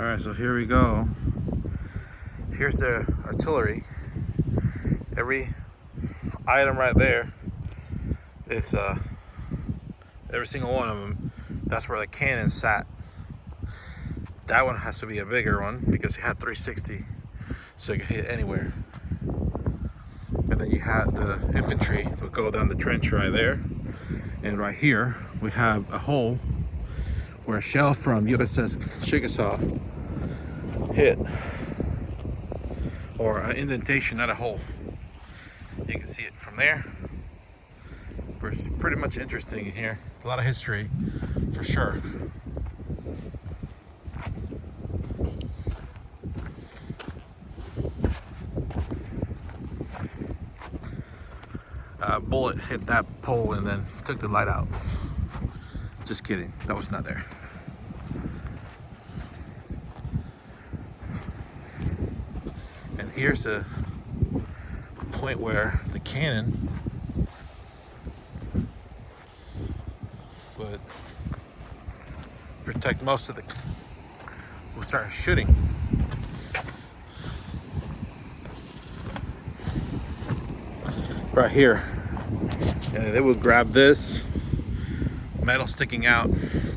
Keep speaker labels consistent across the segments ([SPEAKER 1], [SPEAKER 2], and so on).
[SPEAKER 1] Alright, so here we go. Here's the artillery. Every item right there is every single one of them, that's where the cannon sat. That one has to be a bigger one because it had 360, so you could hit anywhere. And then you had the infantry would go down the trench right there, and right here we have a hole where a shell from USS Chickasaw hit, or an indentation, not a hole. You can see it from there. It's pretty much interesting in here. A lot of history for sure. A bullet hit that pole and then took the light out. Just kidding, that was not there. And here's a point where the cannon would protect most of the, we'll start shooting. Right here. And they would grab this metal sticking out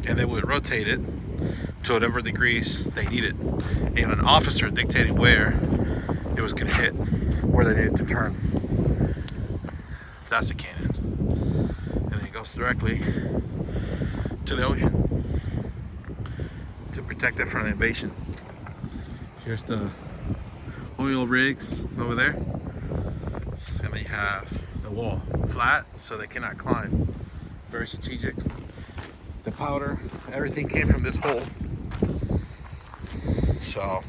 [SPEAKER 1] and they would rotate it to whatever degrees they needed. And an officer dictating where it was going to hit, where they needed to turn. That's the cannon. And then it goes directly to the ocean to protect it from an invasion. Here's the oil rigs over there. And then you have the wall flat so they cannot climb. Very strategic. The powder, everything came from this hole. So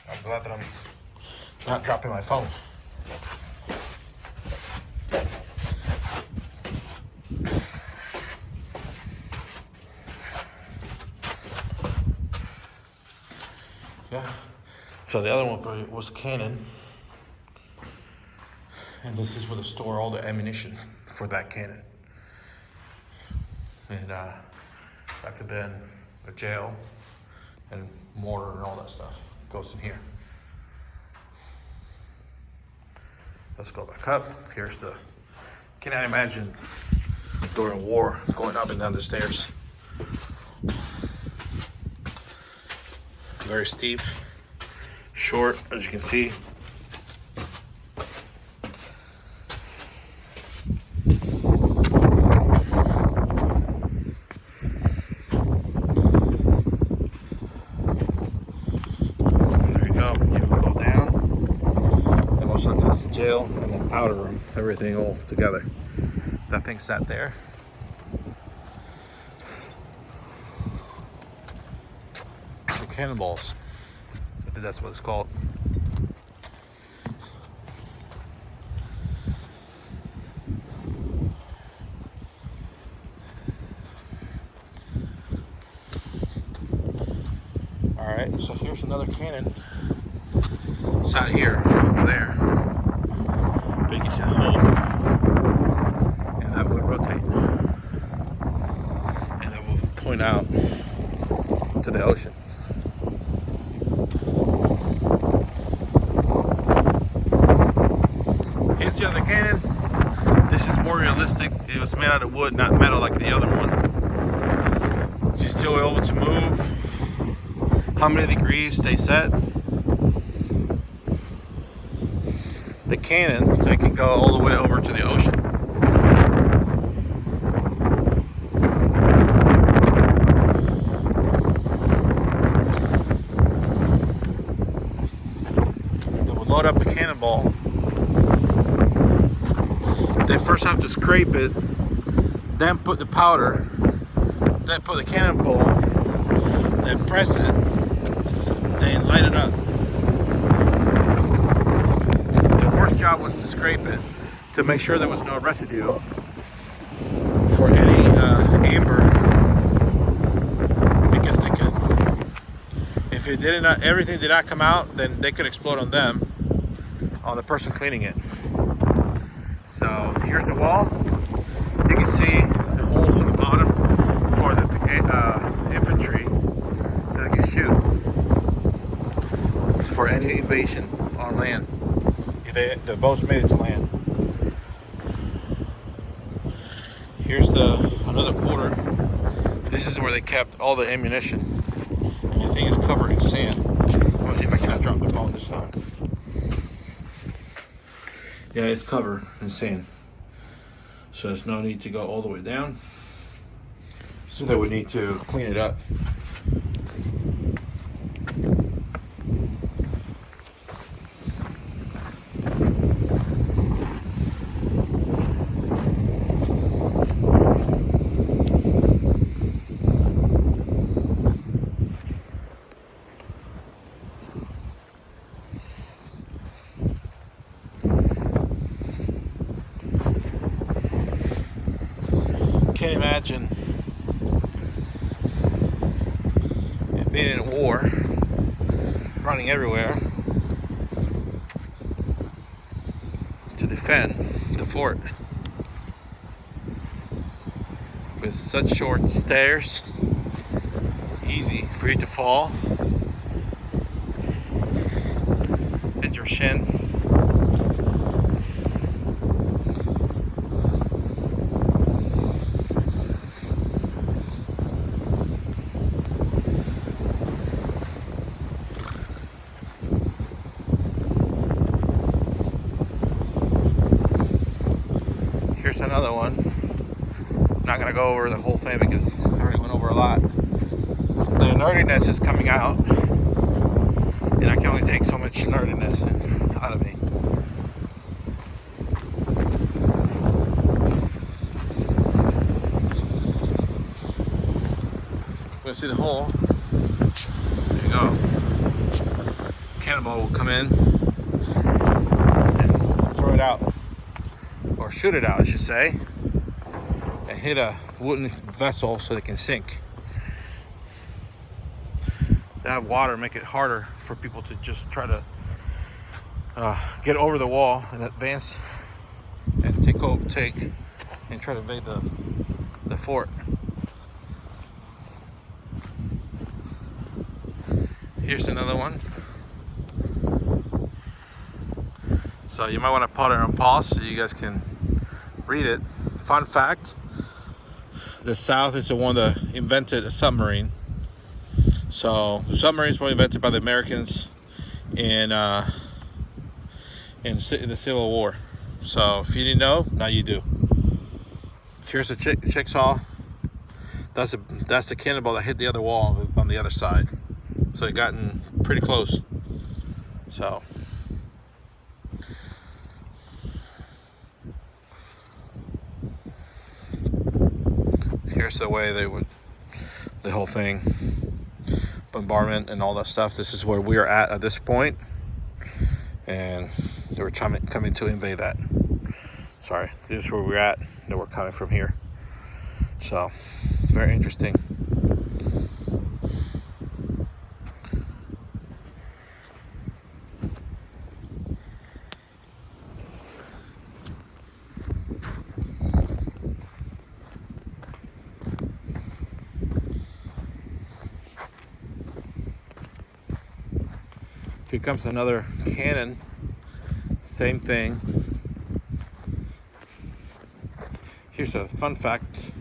[SPEAKER 1] I'm glad that I'm not dropping my phone. Yeah. So the other one was cannon. And this is where they store all the ammunition for that cannon. And that could have been a jail and mortar and all that stuff goes in here. Let's go back up. Here's the, cannot imagine during war going up and down the stairs. Very steep, short, as you can see. Jail and then powder room, everything all together. That thing sat there. The cannonballs, I think that's what it's called. All right, so here's another cannon. Sat here from over there. You can see the hole, and that would rotate, and it will point out to the ocean. Here's the other cannon. This is more realistic. It was made out of wood, not metal like the other one. She's still able to move. How many degrees stay set? The cannon, so it can go all the way over to the ocean. They will load up the cannonball. They first have to scrape it, then put the powder, then put the cannonball, then press it, then light it up. Job was to scrape it to make sure there was no residue for any amber, because they could, if it did not, everything did not come out, then they could explode on them, on the person cleaning it. So here's the wall. You can see the holes in the bottom for the infantry so they can shoot for any invasion on land. The boats made it to land. Here's another quarter. This is where they kept all the ammunition. And the thing is covered in sand. I'm gonna see if I cannot drop the phone this time. Yeah, it's covered in sand. So there's no need to go all the way down. So they would need to clean it up. Can't imagine it being in a war, running everywhere to defend the fort with such short stairs, easy for you to fall, hit your shin. Here's another one. I'm not gonna go over the whole thing because I already went over a lot. The nerdiness is coming out, and I can only take so much nerdiness out of me. We're gonna see the hole. There you go. Cannonball will come in and throw it out. Or shoot it out, I should say, and hit a wooden vessel so they can sink. They have water, make it harder for people to just try to get over the wall and advance and take and try to invade the fort. Here's another one. So you might want to put it on pause so you guys can read it. Fun fact, the South is the one that invented a submarine. So the submarines were invented by the Americans in the Civil War. So if you didn't know, now you do. Here's the Chickasaw. That's the cannonball that hit the other wall on the other side. So it gotten pretty close. So here's the way they would, the whole thing, bombardment and all that stuff. This is where we are at this point, and they were coming to invade that. Sorry, this is where we're at. They were coming from here. So very interesting. Here comes another cannon. Same thing. Here's a fun fact.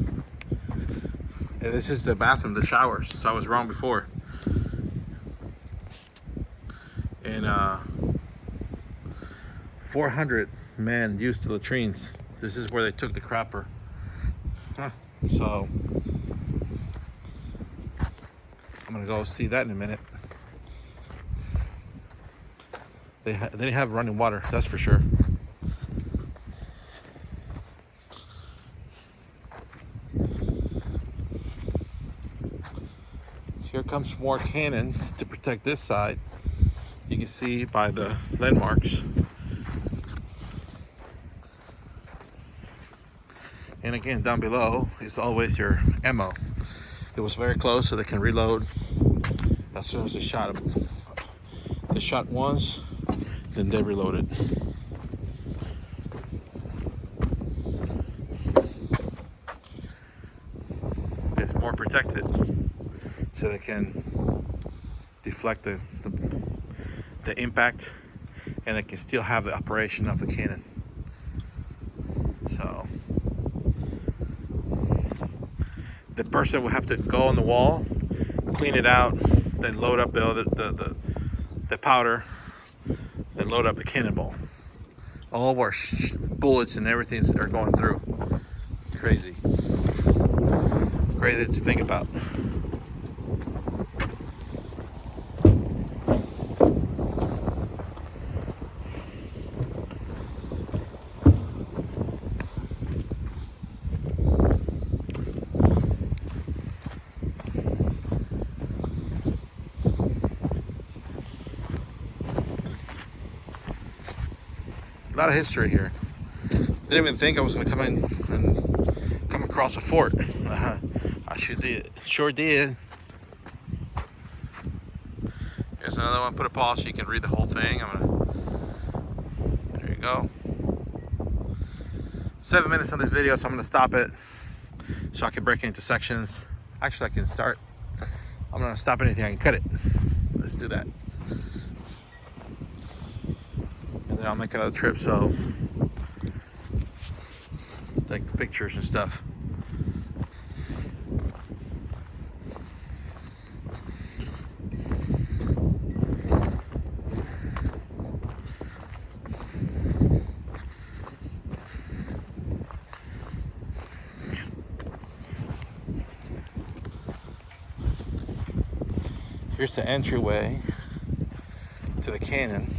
[SPEAKER 1] This is the bathroom, the showers. So I was wrong before. And 400 men used the latrines. This is where they took the crapper. So I'm gonna go see that in a minute. They didn't have running water, that's for sure. Here comes more cannons to protect this side. You can see by the landmarks. And again, down below is always your ammo. It was very close, so they can reload as soon as they shot them. They shot once, then they reloaded. more protected, so they can deflect the impact, and they can still have the operation of the cannon. So the person will have to go on the wall, clean it out, then load up the powder, then load up the cannonball. All our bullets and everything are going through. Crazy. Crazy to think about. A lot of history here. Didn't even think I was going to come in and come across a fort. I sure did. Here's another one. Put a pause so you can read the whole thing. There you go. 7 minutes on this video, so I'm going to stop it so I can break it into sections. Actually, I can start. I'm going to stop anything. I can cut it. Let's do that. And then I'll make another trip, so take pictures and stuff. Here's the entryway to the cannon.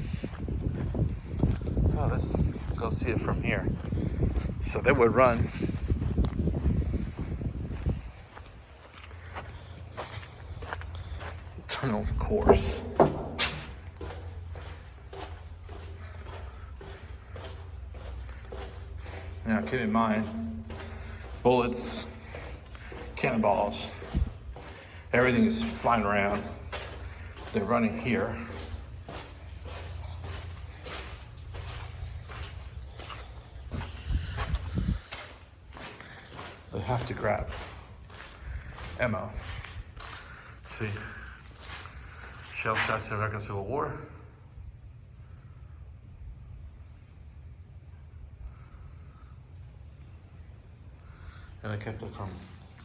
[SPEAKER 1] Oh, let's go see it from here. So they would run tunnel course. Now keep in mind, bullets, cannonballs, everything is flying around. They're running here. They have to grab ammo. See, shell shots in the American Civil War. And they kept it from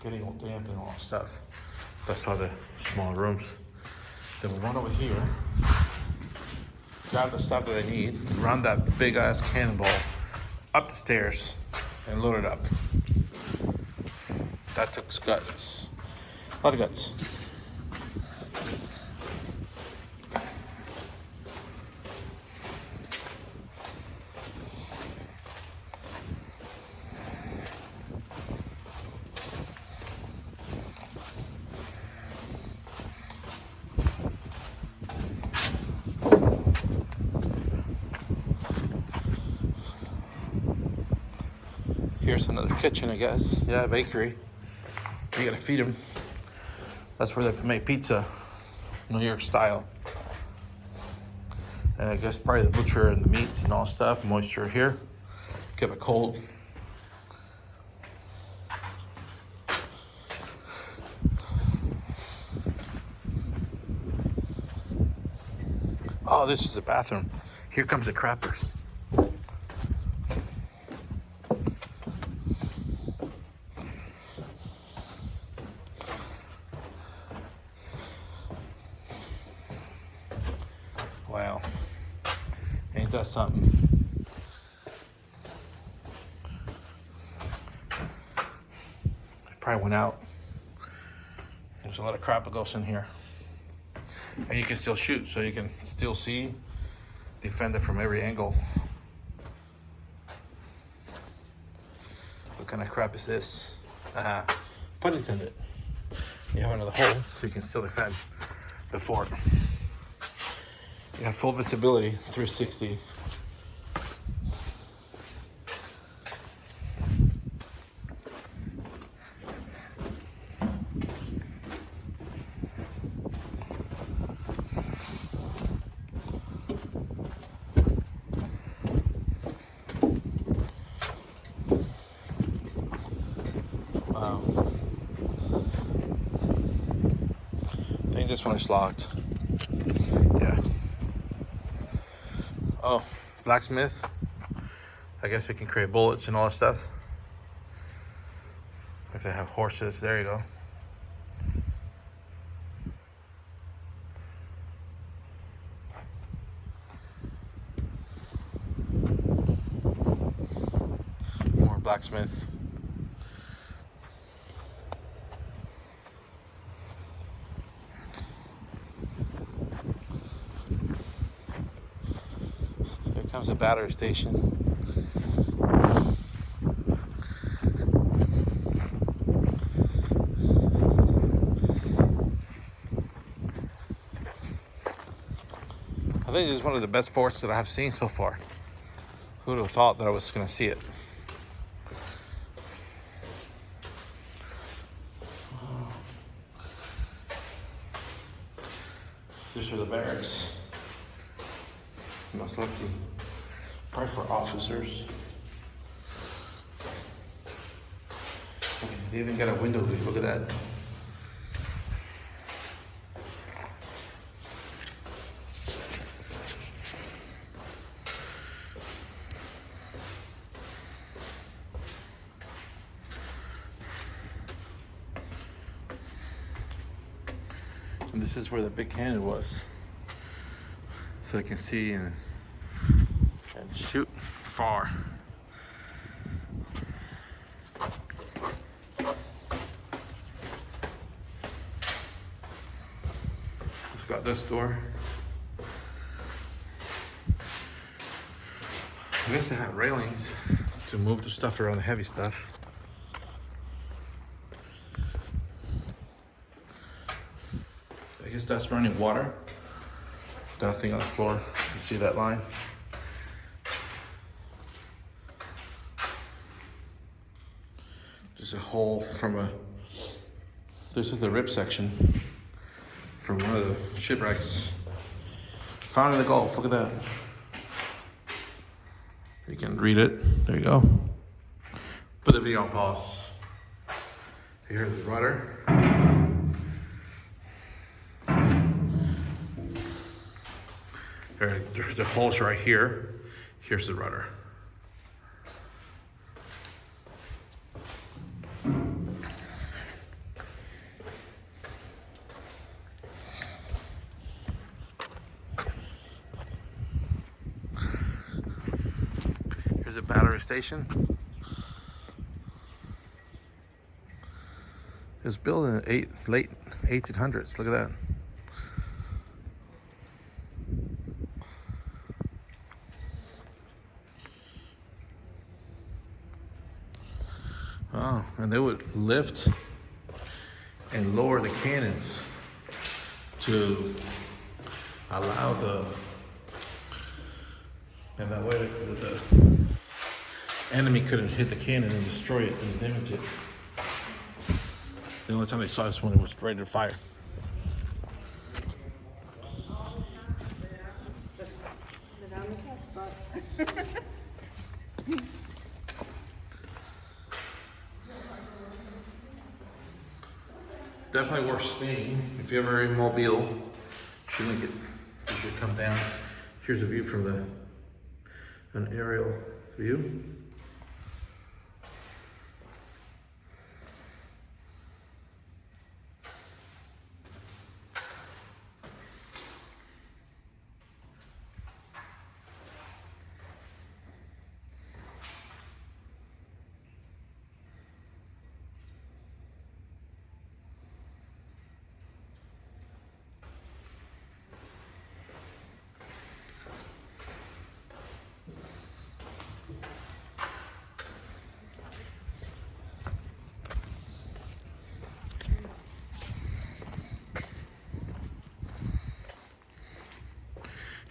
[SPEAKER 1] getting all damp and all that stuff. That's why the small rooms. Then we run over here, grab the stuff that they need, run that big ass cannonball up the stairs and load it up. That took guts. A lot of guts. Here's another kitchen, I guess. Yeah, bakery. You gotta feed them. That's where they make pizza, New York style. And I guess probably the butcher and the meats and all stuff. Moisture here. Keep it cold. Oh, this is the bathroom. Here comes the crappers. Wow, ain't that something? Probably went out. There's a lot of crap that goes in here. And you can still shoot, so you can still see, defend it from every angle. What kind of crap is this? Pun intended. You have another hole, so you can still defend the fort. You have full visibility, 360. Wow. this one is locked. Yeah. Oh, blacksmith. I guess they can create bullets and all that stuff. If they have horses, there you go. More blacksmith. Here comes the battery station. I think this is one of the best forts that I have seen so far. Who would have thought that I was going to see it? These are the barracks. Most likely, probably for officers. They even got a window there. Look at that. And this is where the big cannon was. So I can see and shoot far. It's got this door. I guess they have railings to move the stuff around, the heavy stuff. I guess that's running water. That thing on the floor, you see that line? There's a hole from this is the rib section from one of the shipwrecks. Found in the Gulf, look at that. You can read it, there you go. Put the video on pause. Here's the rudder. The hole's right here. Here's the rudder. Here's a battery station. It was built in the late 1800s. Look at that. Oh, and they would lift and lower the cannons to allow and that way the enemy couldn't hit the cannon and destroy it and damage it. The only time they saw this when it was ready to fire. Definitely worth seeing. If you're ever in Mobile, you should come down. Here's a view from an aerial view.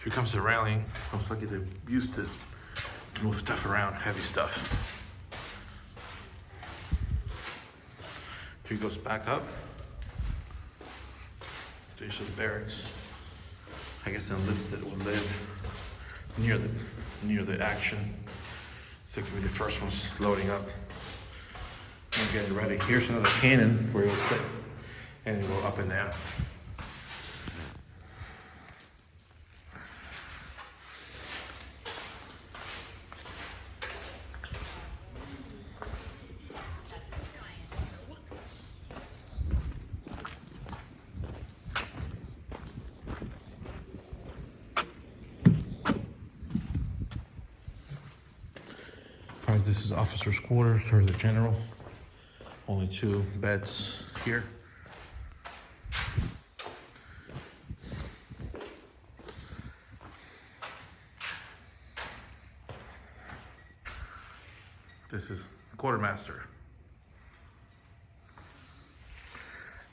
[SPEAKER 1] Here comes the railing. Looks like they used to move stuff around, heavy stuff. Here goes back up. These are the barracks. I guess enlisted would live near the action. So it could be the first ones loading up and getting ready. Here's another cannon where it will sit and go up and down. Probably this is officer's quarters or the general. Only 2 beds here. This is quartermaster.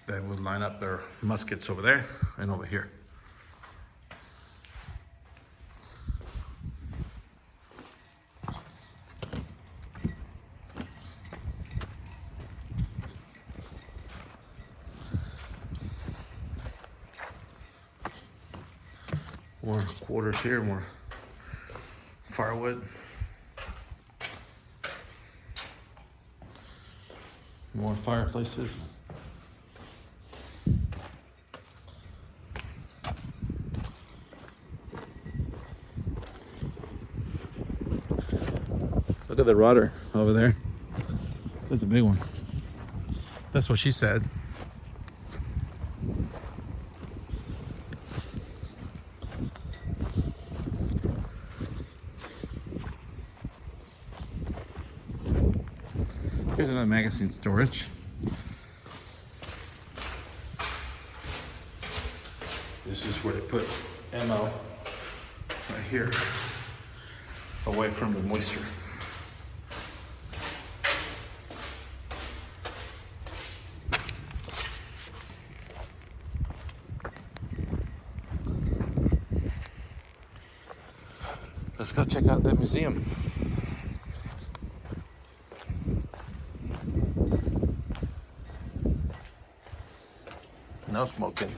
[SPEAKER 1] They would line up their muskets over there and over here. More quarters here, more firewood. More fireplaces. Look at the rudder over there. That's a big one. That's what she said. Here's another magazine storage. This is where they put ammo right here, away from the moisture. Let's go check out that museum. No smoking.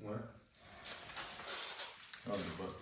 [SPEAKER 1] What? Oh, the book.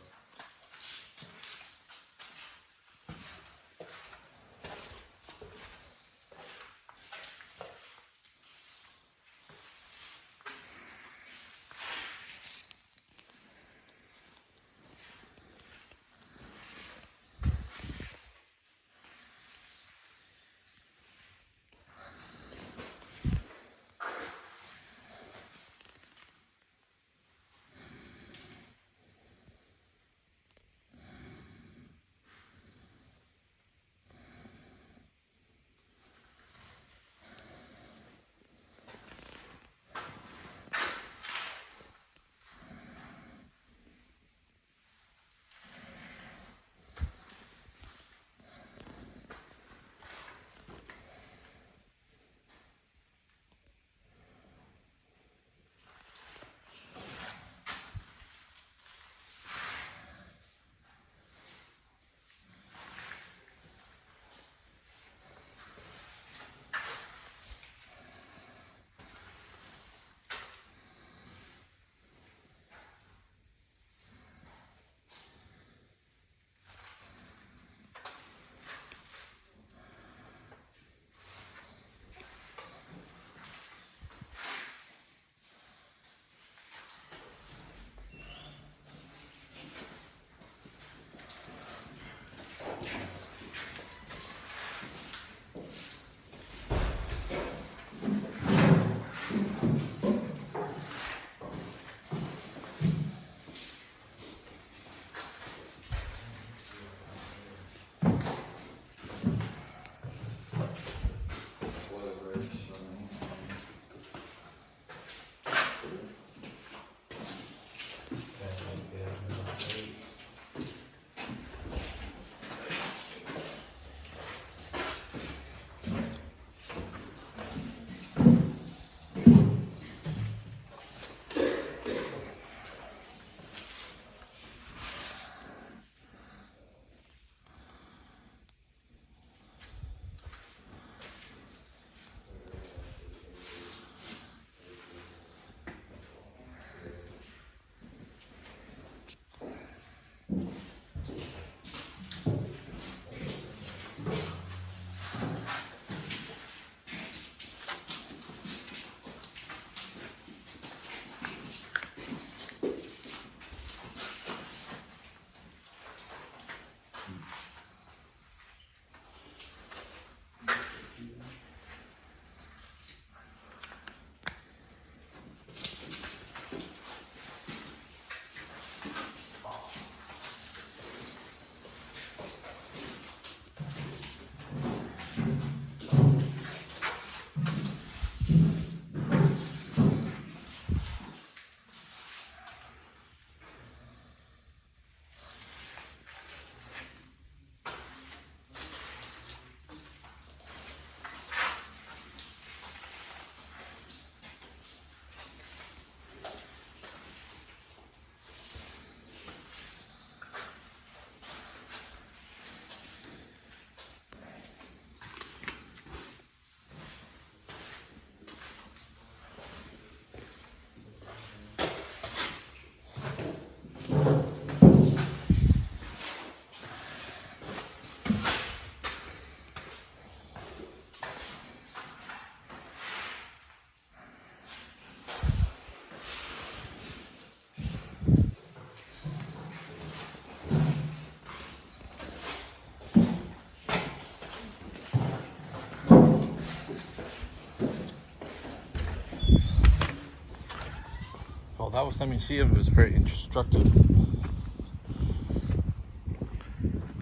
[SPEAKER 1] Well, that was the museum. It was very instructive.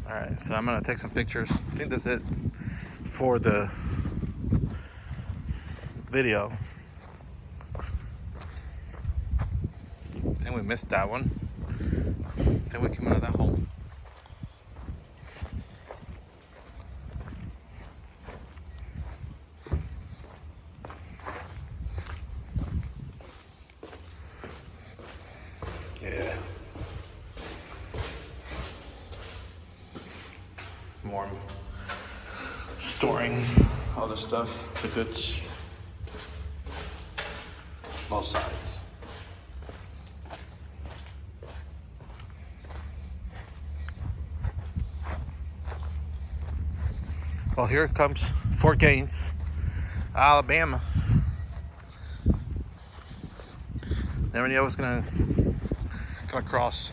[SPEAKER 1] Alright, so I'm gonna take some pictures. I think that's it for the video. I think we missed that one. I think we came out of that hole. Yeah. More storing all the stuff, the goods, both sides. Well, here comes Fort Gaines, Alabama. Never knew I was gonna come across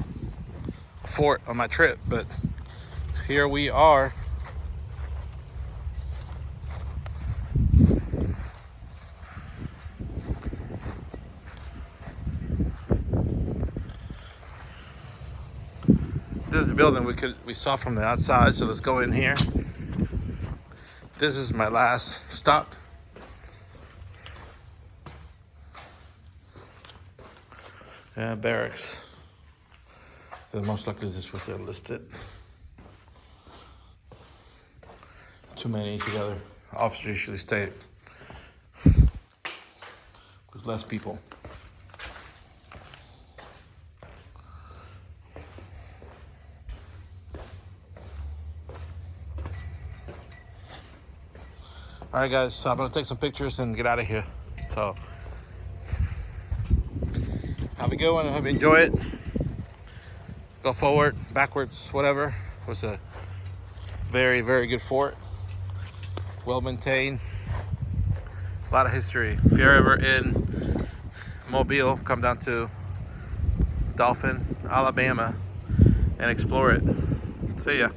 [SPEAKER 1] a fort on my trip, but here we are. This is the building we saw from the outside, so let's go in here. This is my last stop. Yeah, barracks. So most likely this was enlisted. Too many together. Officers usually stay with less people. All right, guys, so I'm gonna take some pictures and get out of here. So have a good one. I hope you enjoy it. Go forward, backwards, whatever. It was a very, very good fort. Well maintained. A lot of history. If you're ever in Mobile, come down to Dauphin, Alabama, and explore it. See ya.